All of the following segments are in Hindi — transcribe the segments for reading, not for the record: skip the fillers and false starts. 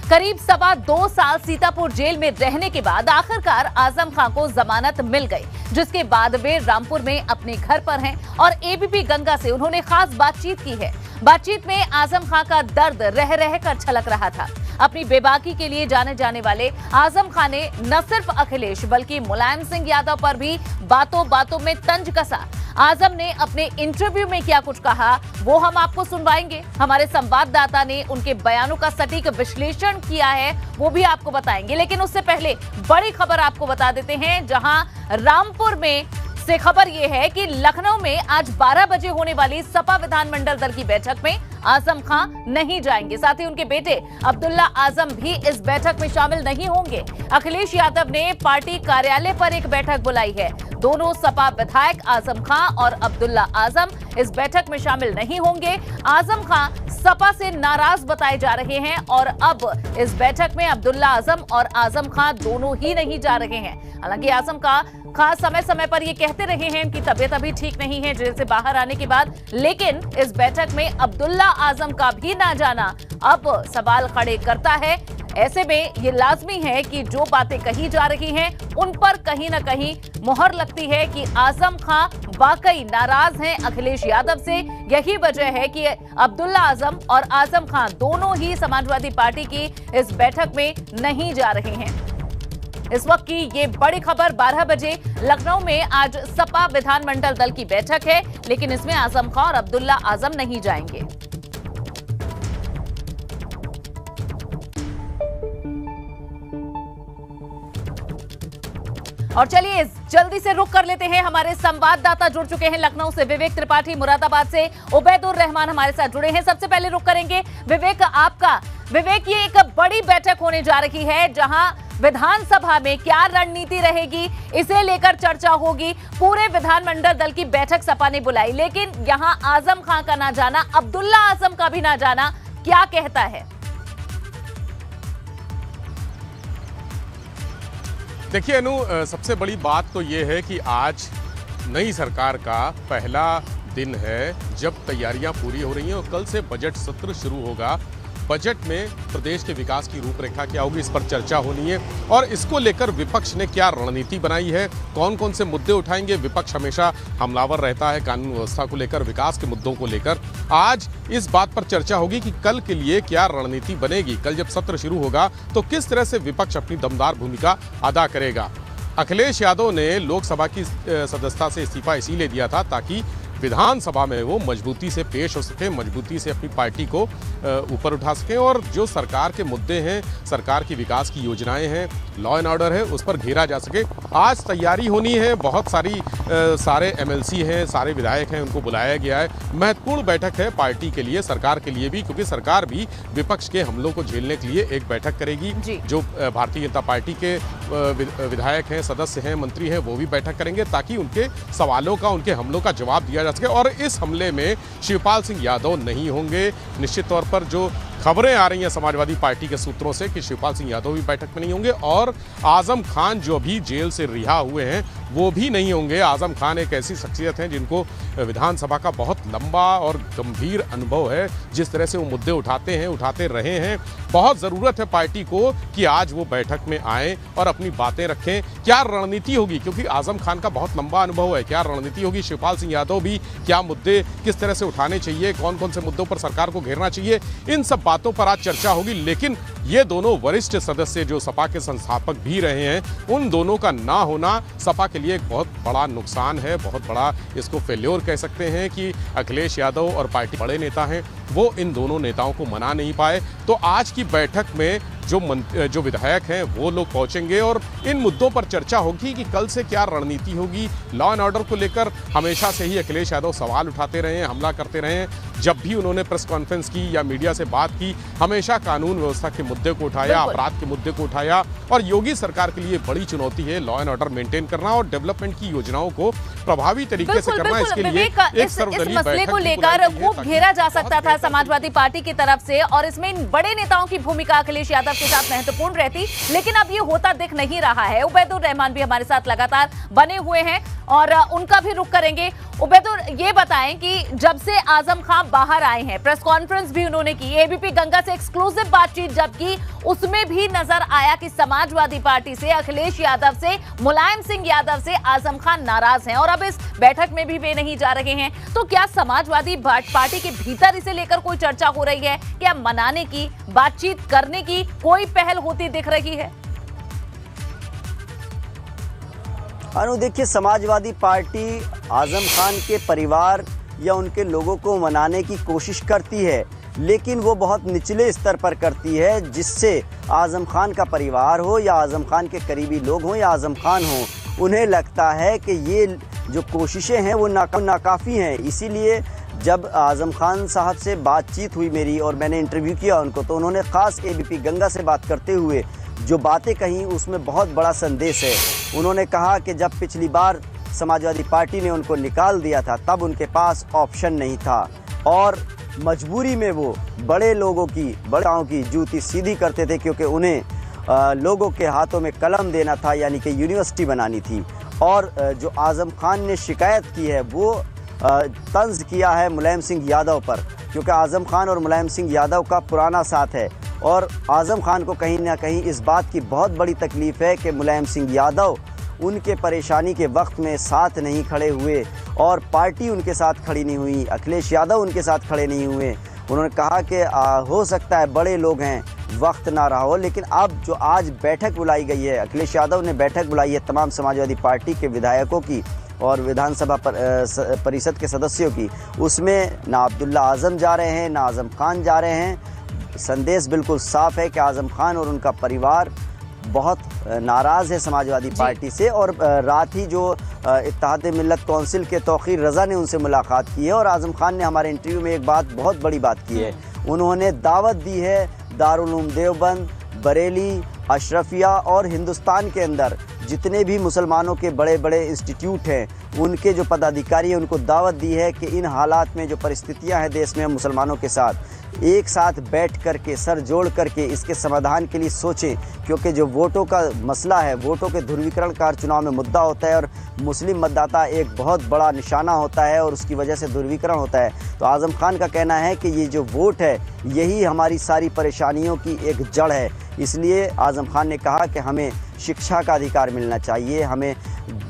करीब 2.25 साल सीतापुर जेल में रहने के बाद आखिरकार आजम खान को जमानत मिल गई, जिसके बाद वे रामपुर में अपने घर पर हैं और एबीपी गंगा से उन्होंने खास बातचीत की है। बातचीत में आजम खान का दर्द रह रह कर छलक रहा था। अपनी बेबाकी के लिए जाने जाने वाले आजम खान ने न सिर्फ अखिलेश बल्कि मुलायम सिंह यादव पर भी बातों बातों में तंज कसा। आजम ने अपने इंटरव्यू में क्या कुछ कहा वो हम आपको सुनवाएंगे। हमारे संवाददाता ने उनके बयानों का सटीक विश्लेषण किया है, वो भी आपको बताएंगे। लेकिन उससे पहले बड़ी खबर आपको बता देते हैं, जहां रामपुर में से खबर यह है कि लखनऊ में आज 12 बजे होने वाली सपा विधानमंडल दल की बैठक में आजम खान नहीं जाएंगे। साथ ही उनके बेटे अब्दुल्ला आजम भी इस बैठक में शामिल नहीं होंगे। अखिलेश यादव ने पार्टी कार्यालय पर एक बैठक बुलाई है। दोनों सपा विधायक आजम खान और अब्दुल्ला आजम इस बैठक में शामिल नहीं होंगे। आजम खान सपा से नाराज बताए जा रहे हैं और अब इस बैठक में अब्दुल्ला आजम और आजम खान दोनों ही नहीं जा रहे हैं। हालांकि आजम खान समय समय पर ये कहते रहे हैं कि तबीयत अभी ठीक नहीं है जेल से बाहर आने के बाद, लेकिन इस बैठक में अब्दुल्ला आजम का भी ना जाना अब सवाल खड़े करता है। ऐसे में ये लाजमी है कि जो बातें कही जा रही हैं उन पर कहीं ना कहीं मुहर लगती है कि आजम खान वाकई नाराज हैं अखिलेश यादव से। यही वजह है कि अब्दुल्ला आजम और आजम खान दोनों ही समाजवादी पार्टी की इस बैठक में नहीं जा रहे हैं। इस वक्त की ये बड़ी खबर, 12 बजे लखनऊ में आज सपा विधानमंडल दल की बैठक है, लेकिन इसमें आजम खान और अब्दुल्ला आजम नहीं जाएंगे। और चलिए जल्दी से रुक कर लेते हैं, हमारे संवाददाता जुड़ चुके हैं लखनऊ से। विवेक त्रिपाठी मुरादाबाद से, उबैदुर रहमान हमारे साथ जुड़े हैं। सबसे पहले रुक करेंगे विवेक आपका। विवेक, ये एक बड़ी बैठक होने जा रही है जहां विधानसभा में क्या रणनीति रहेगी इसे लेकर चर्चा होगी। पूरे विधानमंडल दल की बैठक सपा ने बुलाई, लेकिन यहां आजम खान का ना जाना, अब्दुल्ला आजम का भी ना जाना क्या कहता है? देखिए अनु, सबसे बड़ी बात तो ये है कि आज नई सरकार का पहला दिन है जब तैयारियां पूरी हो रही हैं और कल से बजट सत्र शुरू होगा। बजट में प्रदेश के विकास की रूपरेखा क्या होगी, इस पर चर्चा होनी है और इसको लेकर विपक्ष ने क्या रणनीति बनाई है, कौन कौन से मुद्दे उठाएंगे। विपक्ष हमेशा हमलावर रहता है कानून व्यवस्था को लेकर, विकास के मुद्दों को लेकर। आज इस बात पर चर्चा होगी कि कल के लिए क्या रणनीति बनेगी। कल जब सत्र शुरू होगा तो किस तरह से विपक्ष अपनी दमदार भूमिका अदा करेगा। अखिलेश यादव ने लोकसभा की सदस्यता से इस्तीफा इसीलिए दिया था ताकि विधानसभा में वो मजबूती से पेश हो सके, मजबूती से अपनी पार्टी को ऊपर उठा सकें और जो सरकार के मुद्दे हैं, सरकार की विकास की योजनाएं हैं, लॉ एंड ऑर्डर है, उस पर घेरा जा सके। आज तैयारी होनी है, बहुत सारे एमएलसी हैं, सारे विधायक हैं, उनको बुलाया गया है। महत्वपूर्ण बैठक है पार्टी के लिए, सरकार के लिए भी, क्योंकि सरकार भी विपक्ष के हमलों को झेलने के लिए एक बैठक करेगी। जो भारतीय जनता पार्टी के विधायक हैं, सदस्य हैं, मंत्री हैं, वो भी बैठक करेंगे ताकि उनके सवालों का, उनके हमलों का जवाब दिया जा सके। और इस हमले में शिवपाल सिंह यादव नहीं होंगे। निश्चित तौर पर जो खबरें आ रही हैं समाजवादी पार्टी के सूत्रों से कि शिवपाल सिंह यादव भी बैठक में नहीं होंगे और आजम खान जो अभी जेल से रिहा हुए हैं वो भी नहीं होंगे। आजम खान एक ऐसी शख्सियत हैं जिनको विधानसभा का बहुत लंबा और गंभीर अनुभव है। जिस तरह से वो मुद्दे उठाते रहे हैं, बहुत ज़रूरत है पार्टी को कि आज वो बैठक में आएँ और अपनी बातें रखें। क्या रणनीति होगी, क्योंकि आजम खान का बहुत लंबा अनुभव है, क्या रणनीति होगी। शिवपाल सिंह यादव भी क्या मुद्दे किस तरह से उठाने चाहिए, कौन कौन से मुद्दों पर सरकार को घेरना चाहिए, इन सब बातों पर आज चर्चा होगी। लेकिन ये दोनों वरिष्ठ सदस्य जो सपा के संस्थापक भी रहे हैं, उन दोनों का ना होना सपा के लिए एक बहुत बड़ा नुकसान है, बहुत बड़ा इसको फेल्योर कह सकते हैं कि अखिलेश यादव और पार्टी बड़े नेता हैं, वो इन दोनों नेताओं को मना नहीं पाए। तो आज की बैठक में जो विधायक हैं वो लोग पहुंचेंगे और इन मुद्दों पर चर्चा होगी कि कल से क्या रणनीति होगी। लॉ एंड ऑर्डर को लेकर हमेशा से ही अखिलेश यादव सवाल उठाते रहे हैं, हमला करते रहे हैं। जब भी उन्होंने प्रेस कॉन्फ्रेंस की या मीडिया से बात की, हमेशा कानून व्यवस्था के मुद्दे को उठाया, अपराध के मुद्दे को उठाया। और योगी सरकार के लिए बड़ी चुनौती है लॉ एंड ऑर्डर मेंटेन करना और डेवलपमेंट की योजनाओं को प्रभावी तरीके से करना। इसके लिए एक सर्वदलीय मसले को लेकर खूब घेरा जा सकता था समाजवादी पार्टी की तरफ से और इसमें इन बड़े नेताओं की भूमिका अखिलेश यादव के साथ महत्वपूर्ण रहती, लेकिन अब ये होता दिख नहीं रहा है। उबैदुर रहमान भी हमारे साथ लगातार बने हुए हैं। और उनका भी रुख करेंगे। उबैदुर, ये बताएं कि जब से आजम खान बाहर आए हैं, प्रेस कॉन्फ्रेंस भी उन्होंने की, एबीपी गंगा से एक्सक्लूसिव बातचीत जब की, उसमें भी नजर आया कि समाजवादी पार्टी से, अखिलेश यादव से, मुलायम सिंह यादव से आजम खान नाराज हैं और अब इस बैठक में भी वे नहीं जा रहे हैं। तो क्या समाजवादी पार्टी के भीतर इसे लेकर कोई चर्चा हो रही है? क्या मनाने की, बातचीत करने की कोई पहल होती दिख रही है? अनु, देखिए, समाजवादी पार्टी आजम खान के परिवार या उनके लोगों को मनाने की कोशिश करती है, लेकिन वो बहुत निचले स्तर पर करती है, जिससे आजम खान का परिवार हो या आजम खान के करीबी लोग हों या आजम खान हो, उन्हें लगता है कि ये जो कोशिशें हैं वो नाकाफ़ी हैं। इसीलिए जब आजम खान साहब से बातचीत हुई मेरी और मैंने इंटरव्यू किया उनको, तो उन्होंने ख़ास एबीपी गंगा से बात करते हुए जो बातें कहीं उसमें बहुत बड़ा संदेश है। उन्होंने कहा कि जब पिछली बार समाजवादी पार्टी ने उनको निकाल दिया था तब उनके पास ऑप्शन नहीं था और मजबूरी में वो बड़े लोगों की जूती सीधी करते थे, क्योंकि उन्हें लोगों के हाथों में कलम देना था, यानी कि यूनिवर्सिटी बनानी थी। और जो आजम खान ने शिकायत की है वो तंज किया है मुलायम सिंह यादव पर, क्योंकि आजम खान और मुलायम सिंह यादव का पुराना साथ है और आजम खान को कहीं ना कहीं इस बात की बहुत बड़ी तकलीफ़ है कि मुलायम सिंह यादव उनके परेशानी के वक्त में साथ नहीं खड़े हुए और पार्टी उनके साथ खड़ी नहीं हुई, अखिलेश यादव उनके साथ खड़े नहीं हुए। उन्होंने कहा कि हो सकता है बड़े लोग हैं, वक्त ना रहा हो, लेकिन अब जो आज बैठक बुलाई गई है, अखिलेश यादव ने बैठक बुलाई है तमाम समाजवादी पार्टी के विधायकों की और विधानसभा परिषद के सदस्यों की, उसमें ना अब्दुल्ला आजम जा रहे हैं ना आजम खान जा रहे हैं। संदेश बिल्कुल साफ है कि आजम खान और उनका परिवार बहुत नाराज़ है समाजवादी पार्टी से। और रात ही जो इत्तेहाद मिल्लत कौंसिल के तौक़ीर रज़ा ने उनसे मुलाकात की है और आजम खान ने हमारे इंटरव्यू में एक बहुत बड़ी बात की है। उन्होंने दावत दी है दारुल उलूम देवबंद, बरेली, अशरफिया और हिंदुस्तान के अंदर जितने भी मुसलमानों के बड़े बड़े इंस्टीट्यूट हैं, उनके जो पदाधिकारी हैं, उनको दावत दी है कि इन हालात में जो परिस्थितियां हैं देश में हम मुसलमानों के साथ एक साथ बैठ करके सर जोड़ करके इसके समाधान के लिए सोचें, क्योंकि जो वोटों का मसला है, वोटों के ध्रुवीकरण का चुनाव में मुद्दा होता है और मुस्लिम मतदाता एक बहुत बड़ा निशाना होता है और उसकी वजह से ध्रुवीकरण होता है। तो आजम खान का कहना है कि ये जो वोट है यही हमारी सारी परेशानियों की एक जड़ है। इसलिए आजम खान ने कहा कि हमें शिक्षा का अधिकार मिलना चाहिए, हमें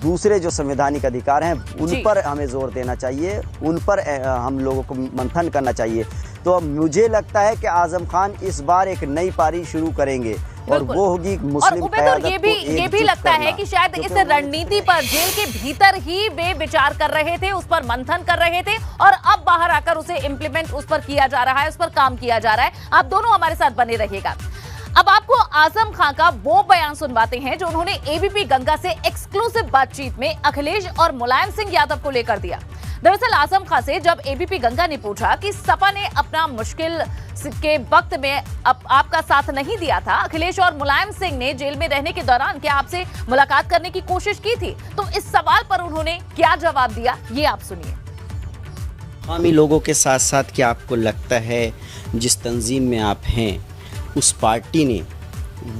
दूसरे जो संवैधानिक अधिकार हैं उन पर हमें जोर देना चाहिए, उन पर हम लोगों को मंथन करना चाहिए। तो मुझे लगता है कि आजम खान इस बार एक नई पारी शुरू करेंगे और वो होगी मुस्लिम क़यादत को ये भी लगता है कि शायद इस रणनीति पर जेल के भीतर ही वे विचार कर रहे थे, उस पर मंथन कर रहे थे और अब बाहर आकर उसे इम्प्लीमेंट उस पर किया जा रहा है, उस पर काम किया जा रहा है। आप दोनों हमारे साथ बने रहिएगा। अब आपको आजम खान का वो बयान सुनवाते हैं जो उन्होंने एबीपी गंगा से एक्सक्लूसिव बातचीत में अखिलेश और मुलायम सिंह यादव को लेकर दिया। दरअसल आजम खान से जब एबीपी गंगा ने पूछा कि सपा ने अपना मुश्किल के वक्त में आपका साथ नहीं दिया था, अखिलेश और मुलायम सिंह ने जेल में रहने के दौरान क्या आपसे मुलाकात करने की कोशिश की थी, तो इस सवाल पर उन्होंने क्या जवाब दिया, ये आप सुनिए। हामी लोगों के साथ साथ क्या आपको लगता है जिस तंजीम में आप हैं उस पार्टी ने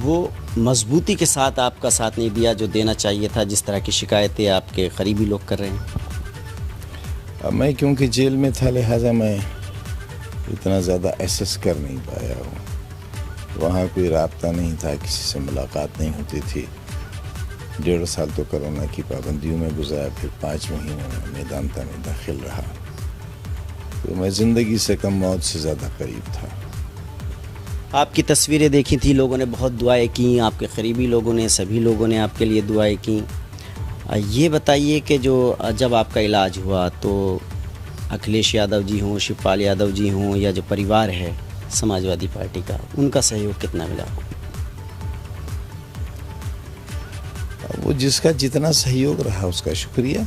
वो मजबूती के साथ आपका साथ नहीं दिया जो देना चाहिए था, जिस तरह की शिकायतें आपके करीबी लोग कर रहे हैं? मैं क्योंकि जेल में था लिहाजा मैं इतना ज़्यादा एसेस कर नहीं पाया हूँ। वहाँ कोई राब्ता नहीं था, किसी से मुलाकात नहीं होती थी। 1.5 साल तो कोरोना की पाबंदियों में गुजारा, फिर 5 महीने में मैदानता में दाखिल रहा। तो मैं ज़िंदगी से कम मौत से ज़्यादा करीब था। आपकी तस्वीरें देखी थी, लोगों ने बहुत दुआएं की, आपके करीबी लोगों ने, सभी लोगों ने आपके लिए दुआएं की। ये बताइए कि जो जब आपका इलाज हुआ तो अखिलेश यादव जी हों, शिवपाल यादव जी हों या जो परिवार है समाजवादी पार्टी का, उनका सहयोग कितना मिला? वो जिसका जितना सहयोग रहा उसका शुक्रिया,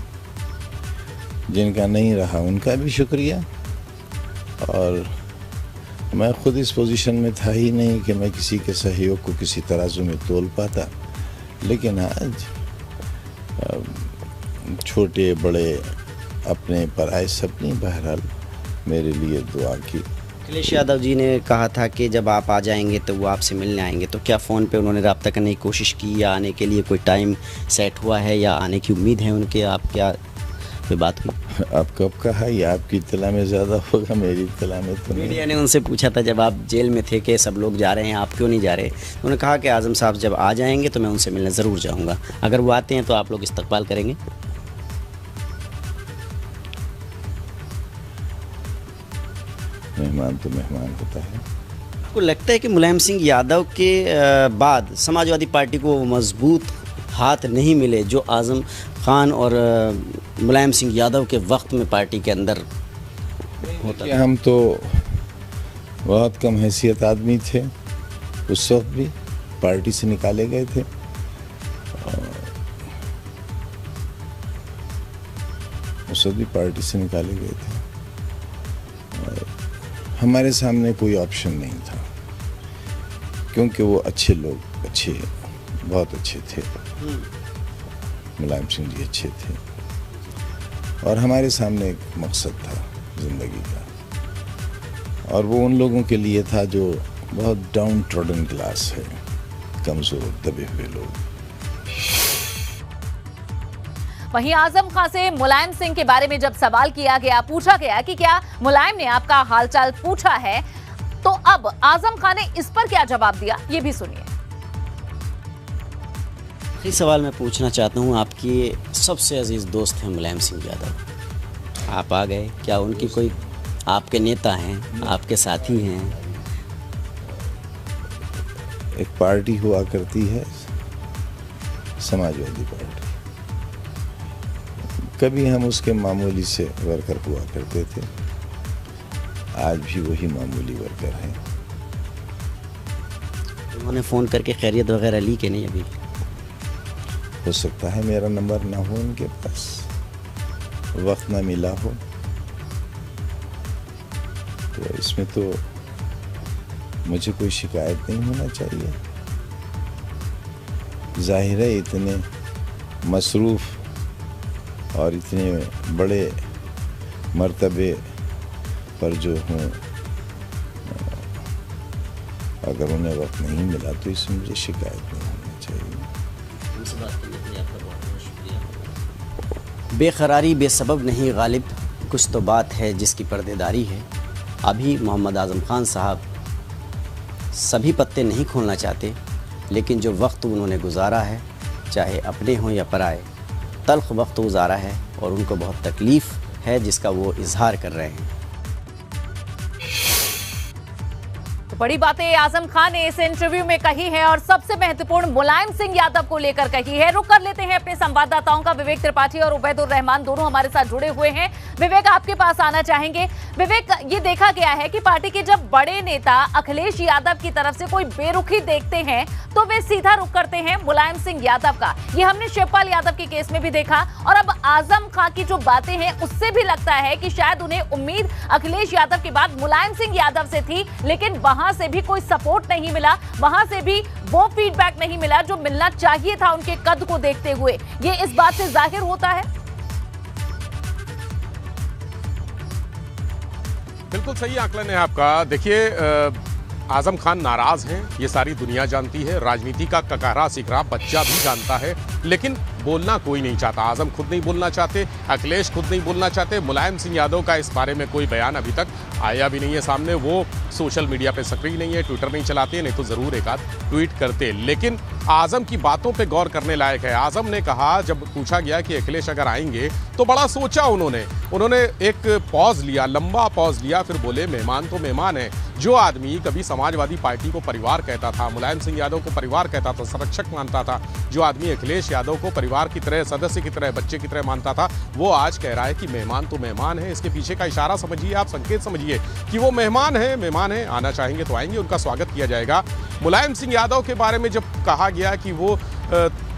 जिनका नहीं रहा उनका भी शुक्रिया। और मैं खुद इस पोजीशन में था ही नहीं कि मैं किसी के सहयोग को किसी तराजू में तोल पाता, लेकिन आज छोटे बड़े अपने पराए सबने बहरहाल मेरे लिए दुआ की। अखिलेश यादव जी ने कहा था कि जब आप आ जाएंगे तो वो आपसे मिलने आएंगे, तो क्या फ़ोन पे उन्होंने रब्ता करने की कोशिश की या आने के लिए कोई टाइम सेट हुआ है या आने की उम्मीद है उनके? आप क्या कोई बात हुई? आप कब कहा? ये आपकी इत्तला में ज़्यादा होगा, मेरी इत्तला में तो नहीं। मीडिया ने उनसे पूछा था जब आप जेल में थे कि सब लोग जा रहे हैं, आप क्यों नहीं जा रहे? उन्होंने कहा कि आज़म साहब जब आ जाएंगे तो मैं उनसे मिलने ज़रूर जाऊँगा। अगर वो आते हैं तो आप लोग इस्तकबाल करेंगे? मेहमान तो मेहमान होता है। आपको लगता है कि मुलायम सिंह यादव के बाद समाजवादी पार्टी को वो मजबूत हाथ नहीं मिले जो आज़म खान और मुलायम सिंह यादव के वक्त में पार्टी के अंदर होता कि हम तो बहुत कम हैसियत आदमी थे, उस वक्त भी पार्टी से निकाले गए थे। उस वक्त भी पार्टी से निकाले गए थे। और हमारे सामने कोई ऑप्शन नहीं था, क्योंकि वो अच्छे लोग, बहुत अच्छे थे। मुलायम सिंह जी अच्छे थे और हमारे सामने एक मकसद था ज़िंदगी का, और वो उन लोगों के लिए था जो बहुत डाउन ट्रॉडन क्लास है, कमज़ोर दबे हुए लोग। वहीं आजम खान से मुलायम सिंह के बारे में जब सवाल किया गया, पूछा गया कि क्या मुलायम ने आपका हालचाल पूछा है, तो अब आजम खान ने इस पर क्या जवाब दिया, ये भी सुनिए। आखिरी सवाल मैं पूछना चाहता हूँ, आपकी सबसे अजीज दोस्त हैं मुलायम सिंह यादव, आप आ गए, क्या उनकी कोई आपके नेता हैं, आपके साथी हैं? एक पार्टी हुआ करती है समाजवादी पार्टी, कभी हम उसके मामूली से वर्कर हुआ करते थे, आज भी वही मामूली वर्कर हैं। उन्होंने फ़ोन करके खैरियत वगैरह ली कि नहीं अभी? हो सकता है मेरा नंबर ना हो उनके पास, वक्त ना मिला हो, तो इसमें तो मुझे कोई शिकायत नहीं होना चाहिए। जाहिर है इतने मसरूफ़ और इतने बड़े मर्तबे पर जो हूँ, अगर उन्हें वक्त नहीं मिला तो इसमें मुझे शिकायत नहीं होनी चाहिए। बेकरारी बेसबब नहीं गालिब, कुछ तो बात है जिसकी पर्देदारी है। अभी मोहम्मद आज़म खान साहब सभी पत्ते नहीं खोलना चाहते, लेकिन जो वक्त उन्होंने गुजारा है, चाहे अपने हों या पराए, तल्ख वक्त गुजारा है और उनको बहुत तकलीफ़ है जिसका वो इजहार कर रहे हैं। बड़ी बातें आजम खान ने इस इंटरव्यू में कही है और सबसे महत्वपूर्ण मुलायम सिंह यादव को लेकर कही है। रुक कर लेते हैं अपने संवाददाताओं का। विवेक त्रिपाठी और उबैदुर रहमान दोनों हमारे साथ जुड़े हुए हैं। विवेक, आपके पास आना चाहेंगे। विवेक, ये देखा गया है कि पार्टी के जब बड़े नेता अखिलेश यादव की तरफ से कोई बेरुखी देखते हैं तो वे सीधा रुख करते हैं मुलायम सिंह यादव का। ये हमने शिवपाल यादव के केस में भी देखा और अब आजम खान की जो बातें हैं उससे भी लगता है कि शायद उन्हें उम्मीद अखिलेश यादव के बाद मुलायम सिंह यादव से थी, लेकिन वहां से भी कोई सपोर्ट नहीं मिला, वहां से भी वो फीडबैक नहीं मिला जो मिलना चाहिए था उनके कद को देखते हुए। ये इस बात से जाहिर होता है। बिल्कुल सही आकलन है आपका। देखिए, आजम खान नाराज हैं, ये सारी दुनिया जानती है, राजनीति का ककारा सिकरा बच्चा भी जानता है, लेकिन बोलना कोई नहीं चाहता। आजम खुद नहीं बोलना चाहते, अखिलेश खुद नहीं बोलना चाहते, मुलायम सिंह यादव का इस बारे में कोई बयान अभी तक आया भी नहीं है सामने। वो सोशल मीडिया पे सक्रिय नहीं है, ट्विटर नहीं चलाते, नहीं तो ज़रूर एक आध ट्वीट करते। लेकिन आजम की बातों पे गौर करने लायक है। आजम ने कहा, जब पूछा गया कि अखिलेश अगर आएंगे, तो बड़ा सोचा उन्होंने एक पॉज लिया, लंबा पॉज लिया, फिर बोले मेहमान तो मेहमान है। जो आदमी कभी समाजवादी पार्टी को परिवार कहता था, मुलायम सिंह यादव को परिवार कहता था, संरक्षक मानता था, जो आदमी अखिलेश यादव को परिवार की तरह, सदस्य की तरह, बच्चे की तरह मानता था, वो आज कह रहा है कि मेहमान तो मेहमान है। इसके पीछे का इशारा समझिए आप, संकेत समझिए कि वो मेहमान है, आना चाहेंगे तो आएंगे, उनका स्वागत किया जाएगा। मुलायम सिंह यादव के बारे में जब कहा गया कि वो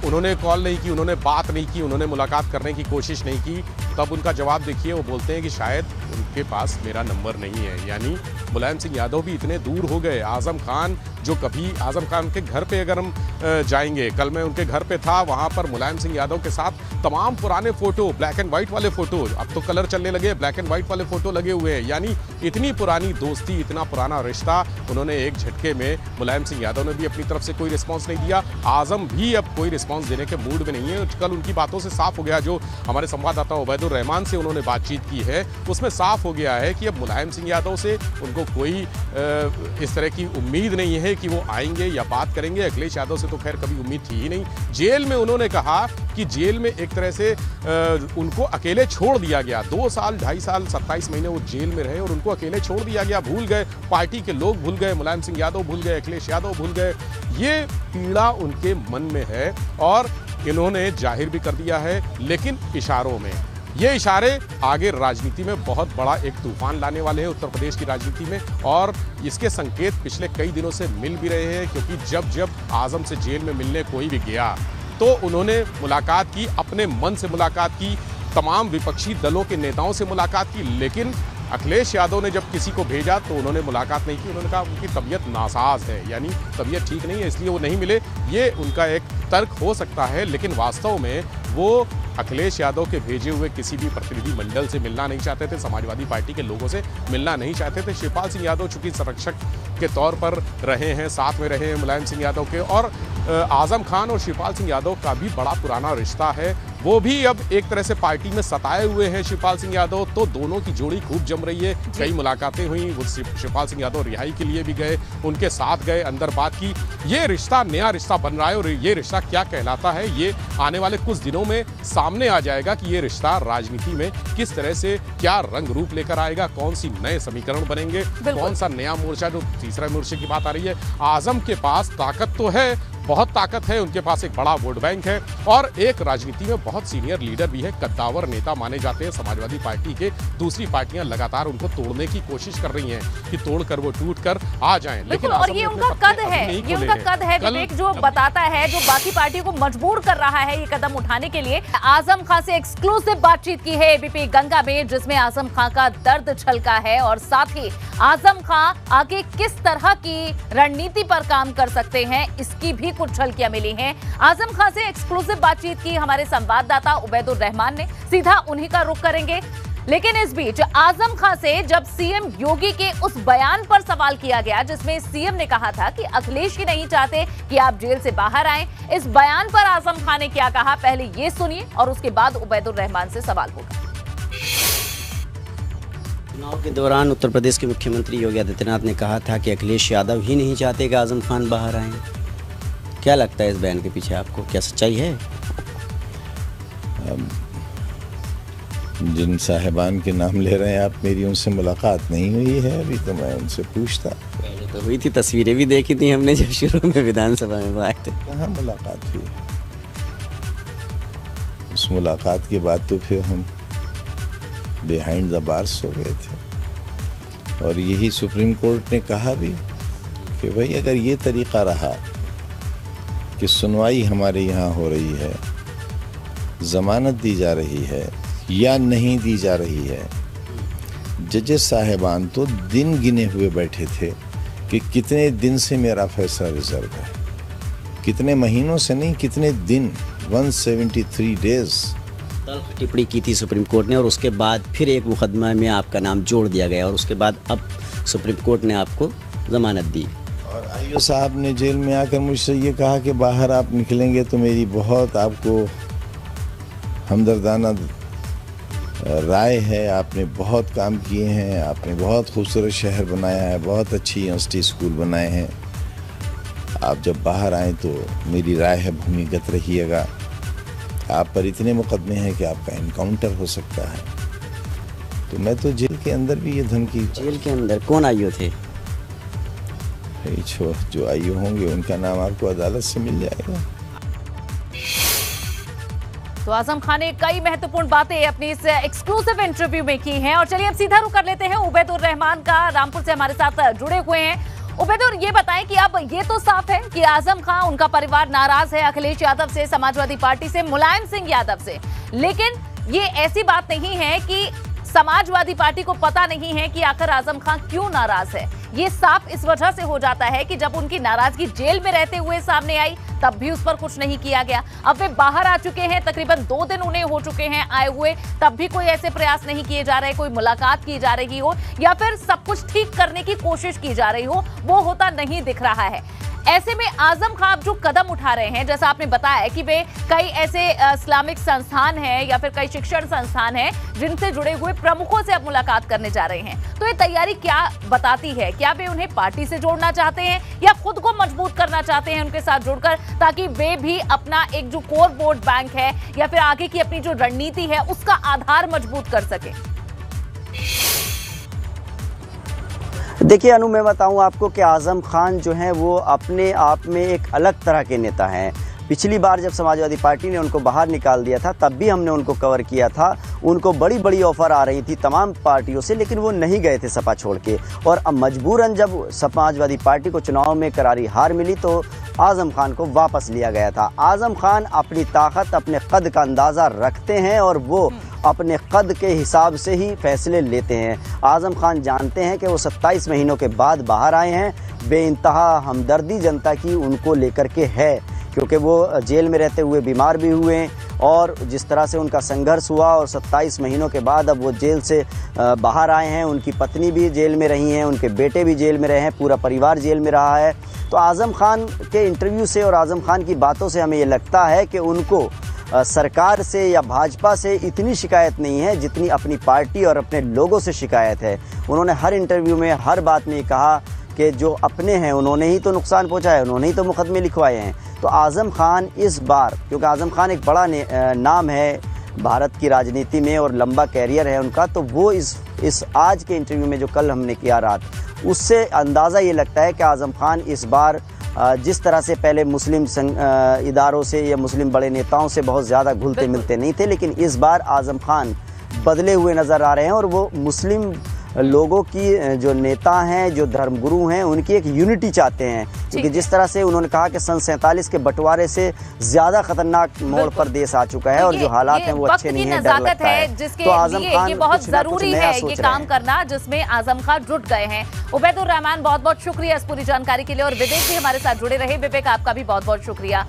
उन्होंने कॉल नहीं की, उन्होंने बात नहीं की, उन्होंने मुलाकात करने की कोशिश नहीं की, तब उनका जवाब देखिए, वो बोलते हैं कि शायद उनके पास मेरा नंबर नहीं है। यानी मुलायम सिंह यादव भी इतने दूर हो गए। आजम खान जो कभी आजम खान के घर पे अगर हम जाएंगे, कल मैं उनके घर पे था, वहाँ पर मुलायम सिंह यादव के साथ तमाम पुराने फोटो, ब्लैक एंड व्हाइट वाले फोटो, अब तो कलर चलने लगे, ब्लैक एंड व्हाइट वाले फोटो लगे हुए हैं। यानी इतनी पुरानी दोस्ती, इतना पुराना रिश्ता, उन्होंने एक झटके में, मुलायम सिंह यादव ने भी अपनी तरफ से कोई रिस्पॉन्स नहीं दिया, आजम भी अब कोई रिस्पॉन्स देने के मूड में नहीं है। कल उनकी बातों से साफ हो गया, जो हमारे संवाददाता उबैदुर रहमान से उन्होंने बातचीत की है, उसमें साफ हो गया है कि अब मुलायम सिंह यादव से उनको कोई इस तरह की उम्मीद नहीं है कि वो आएंगे या बात करेंगे। अखिलेश यादव से तो खैर कभी उम्मीद थी ही नहीं। जेल में उन्होंने कहा कि जेल में एक तरह से उनको अकेले छोड़ दिया गया। 2 साल 2.5 साल 27 महीने वो जेल में रहे और उनको अकेले छोड़ दिया गया। भूल गए, पार्टी के लोग भूल गए, मुलायम सिंह यादव भूल गए, अखिलेश यादव भूल गए। ये पीड़ा उनके मन में है और इन्होंने जाहिर भी कर दिया है, लेकिन इशारों में। ये इशारे आगे राजनीति में बहुत बड़ा एक तूफान लाने वाले हैं उत्तर प्रदेश की राजनीति में, और इसके संकेत पिछले कई दिनों से मिल भी रहे हैं। क्योंकि जब आजम से जेल में मिलने कोई भी गया तो उन्होंने मुलाकात की, अपने मन से मुलाकात की, तमाम विपक्षी दलों के नेताओं से मुलाकात की, लेकिन अखिलेश यादव ने जब किसी को भेजा तो उन्होंने मुलाकात नहीं की। उन्होंने कहा उनकी तबीयत नासाज है, यानी तबीयत ठीक नहीं है, इसलिए वो नहीं मिले। ये उनका एक तर्क हो सकता है, लेकिन वास्तव में वो अखिलेश यादव के भेजे हुए किसी भी प्रतिनिधि मंडल से मिलना नहीं चाहते थे, समाजवादी पार्टी के लोगों से मिलना नहीं चाहते थे। शिवपाल सिंह यादव चूंकि संरक्षक के तौर पर रहे हैं, साथ में रहे हैं मुलायम सिंह यादव के, और आजम खान और शिवपाल सिंह यादव का भी बड़ा पुराना रिश्ता है। वो भी अब एक तरह से पार्टी में सताए हुए हैं शिवपाल सिंह यादव, तो दोनों की जोड़ी खूब जम रही है। कई मुलाकातें हुई, वो शिवपाल सिंह यादव रिहाई के लिए भी गए, उनके साथ गए, अंदर बात की। ये रिश्ता नया रिश्ता बन रहा है और ये रिश्ता क्या कहलाता है, ये आने वाले कुछ दिनों में सामने आ जाएगा कि ये रिश्ता राजनीति में किस तरह से क्या रंग रूप लेकर आएगा, कौन सी नए समीकरण बनेंगे, कौन सा नया मोर्चा, जो तीसरा मोर्चे की बात आ रही है। आजम के पास ताकत तो है, बहुत ताकत है, उनके पास एक बड़ा वोट बैंक है और एक राजनीति में बहुत सीनियर लीडर भी है, कद्दावर नेता माने जाते हैं समाजवादी पार्टी के। दूसरी पार्टियां लगातार उनको तोड़ने की कोशिश कर रही हैं कि तोड़कर वो टूट कर आ जाएं, लेकिन और ये उनका कद है, ये उनका कद है विवेक, जो बताता है, जो बाकी पार्टियों को मजबूर कर रहा है ये कदम उठाने के लिए। आजम खान से एक्सक्लूसिव बातचीत की है एबीपी गंगा में, जिसमें आजम खान का दर्द छलका है और साथ ही आजम खान आगे किस तरह की रणनीति पर काम कर सकते हैं, इसकी भी कुछ झलकियां मिली हैं। आजम खान से एक्सक्लूसिव बातचीत की हमारे संवाददाता उबैदुर रहमान ने, सीधा उन्हीं का रुख करेंगे। लेकिन इस बीच आजम खान से जब सीएम योगी के उस बयान पर सवाल किया गया जिसमें सीएम ने कहा था कि अखिलेश ही नहीं चाहते कि आप जेल से बाहर आएं, इस बयान पर आजम खान ने क्या कहा, पहले ये सुनिए और उसके बाद उबैदुर रहमान से सवाल होगा। चुनाव के दौरान उत्तर प्रदेश के मुख्यमंत्री योगी आदित्यनाथ ने कहा था कि अखिलेश यादव ही नहीं चाहते कि आजम खान बाहर आएं। क्या लगता है इस बयान के पीछे आपको, क्या सच्चाई है? जिन साहिबान के नाम ले रहे हैं आप, मेरी उनसे मुलाकात नहीं हुई है अभी, तो मैं उनसे पूछता। पहले तो हुई थी, तस्वीरें भी देखी थी हमने जब शुरू में विधानसभा में आए थे। कहाँ मुलाकात हुई? उस मुलाकात के बाद तो फिर हम बिहाइंड द बार्स हो गए थे, और यही सुप्रीम कोर्ट ने कहा भी कि भाई अगर ये तरीका रहा कि सुनवाई हमारे यहाँ हो रही है, जमानत दी जा रही है या नहीं दी जा रही है, जजेस साहिबान तो दिन गिने हुए बैठे थे कि कितने दिन से मेरा फैसला रिजर्व है, कितने महीनों से नहीं, कितने दिन, 173 डेज टिप्पणी की थी सुप्रीम कोर्ट ने, और उसके बाद फिर एक मुकदमा में आपका नाम जोड़ दिया गया और उसके बाद अब सुप्रीम कोर्ट ने आपको जमानत दी। और आईओ साहब ने जेल में आकर मुझसे ये कहा कि बाहर आप निकलेंगे तो मेरी बहुत आपको हमदर्दाना राय है, आपने बहुत काम किए हैं, आपने बहुत खूबसूरत शहर बनाया है, बहुत अच्छी यूनिवर्सिटी स्कूल बनाए हैं, आप जब बाहर आएँ तो मेरी राय है भूमिगत रहिएगा, आप पर इतने मुकदमे हैं कि आपका एनकाउंटर हो सकता है। तो मैं तो जेल के अंदर भी ये धमकी। जेल के अंदर कौन आईओ थे? जो आईओ होंगे उनका नाम आपको अदालत से मिल जाएगा। तो आजम खान ने कई महत्वपूर्ण बातें अपनी इस एक्सक्लूसिव इंटरव्यू में की हैं और चलिए अब सीधा रुख कर लेते हैं उबैदुर रहमान का, रामपुर से हमारे साथ जुड़े हुए हैं। उबैदुर, ये बताएं कि अब ये तो साफ है कि आजम खान, उनका परिवार नाराज है अखिलेश यादव से, समाजवादी पार्टी से, मुलायम सिंह यादव से, लेकिन ये ऐसी बात नहीं है कि समाजवादी पार्टी को पता नहीं है कि आखिर आजम खान क्यों नाराज है। ये साफ इस वजह से हो जाता है कि जब उनकी नाराजगी जेल में रहते हुए सामने आई तब भी उस पर कुछ नहीं किया गया। अब वे बाहर आ चुके हैं, तकरीबन 2 दिन उन्हें हो चुके हैं आए हुए, तब भी कोई ऐसे प्रयास नहीं किए जा रहे, कोई मुलाकात की जा रही हो या फिर सब कुछ ठीक करने की कोशिश की जा रही हो, वो होता नहीं दिख रहा है। ऐसे में आजम खान जो कदम उठा रहे हैं, जैसा आपने बताया कि वे कई ऐसे इस्लामिक संस्थान हैं या फिर कई शिक्षण संस्थान हैं जिनसे जुड़े हुए प्रमुखों से अब मुलाकात करने जा रहे हैं, तो ये तैयारी क्या बताती है? क्या वे उन्हें पार्टी से जोड़ना चाहते हैं या खुद को मजबूत करना चाहते हैं उनके साथ जुड़कर, ताकि वे भी अपना एक जो कोर वोट बैंक है या फिर आगे की अपनी जो रणनीति है उसका आधार मजबूत कर सके? देखिए अनु, मैं बताऊं आपको कि आज़म खान जो हैं वो अपने आप में एक अलग तरह के नेता हैं। पिछली बार जब समाजवादी पार्टी ने उनको बाहर निकाल दिया था तब भी हमने उनको कवर किया था। उनको बड़ी बड़ी ऑफ़र आ रही थी तमाम पार्टियों से, लेकिन वो नहीं गए थे सपा छोड़ के। और अब मजबूरन जब समाजवादी पार्टी को चुनाव में करारी हार मिली तो आज़म खान को वापस लिया गया था। आज़म खान अपनी ताकत, अपने कद का अंदाज़ा रखते हैं और वो अपने कद के हिसाब से ही फैसले लेते हैं। आज़म खान जानते हैं कि वो 27 महीनों के बाद बाहर आए हैं। बेइंतहा हमदर्दी जनता की उनको लेकर के है, क्योंकि वो जेल में रहते हुए बीमार भी हुए और जिस तरह से उनका संघर्ष हुआ और 27 महीनों के बाद अब वो जेल से बाहर आए हैं। उनकी पत्नी भी जेल में रही हैं, उनके बेटे भी जेल में रहे हैं, पूरा परिवार जेल में रहा है। तो आज़म खान के इंटरव्यू से और आज़म खान की बातों से हमें ये लगता है कि उनको सरकार से या भाजपा से इतनी शिकायत नहीं है जितनी अपनी पार्टी और अपने लोगों से शिकायत है। उन्होंने हर इंटरव्यू में, हर बात में कहा कि जो अपने हैं उन्होंने ही तो नुकसान पहुंचाया, उन्होंने ही तो मुकदमे लिखवाए हैं। तो आज़म खान इस बार, क्योंकि आज़म खान एक बड़ा नाम है भारत की राजनीति में और लंबा कैरियर है उनका, तो वो इस आज के इंटरव्यू में जो कल हमने किया रात, उससे अंदाज़ा ये लगता है कि आज़म खान इस बार जिस तरह से पहले मुस्लिम इदारों से या मुस्लिम बड़े नेताओं से बहुत ज़्यादा घुलते मिलते नहीं थे, लेकिन इस बार आज़म खान बदले हुए नज़र आ रहे हैं और वो मुस्लिम लोगों की जो नेता हैं, जो धर्मगुरु हैं, उनकी एक यूनिटी चाहते हैं। क्योंकि जिस तरह से उन्होंने कहा कि सन 47 के बंटवारे से ज़्यादा खतरनाक मोड़ पर देश आ चुका है और जो हालात हैं वो अच्छे नहीं हैं, डर लगता है। तो आज़म खान ये बहुत ज़रूरी है ये काम करना जिसमें आज़म खान जुट गए हैं। उबैदुर रहमान, बहुत बहुत शुक्रिया इस पूरी जानकारी के लिए और विवेक भी हमारे साथ जुड़े रहे। विवेक, आपका भी बहुत बहुत शुक्रिया।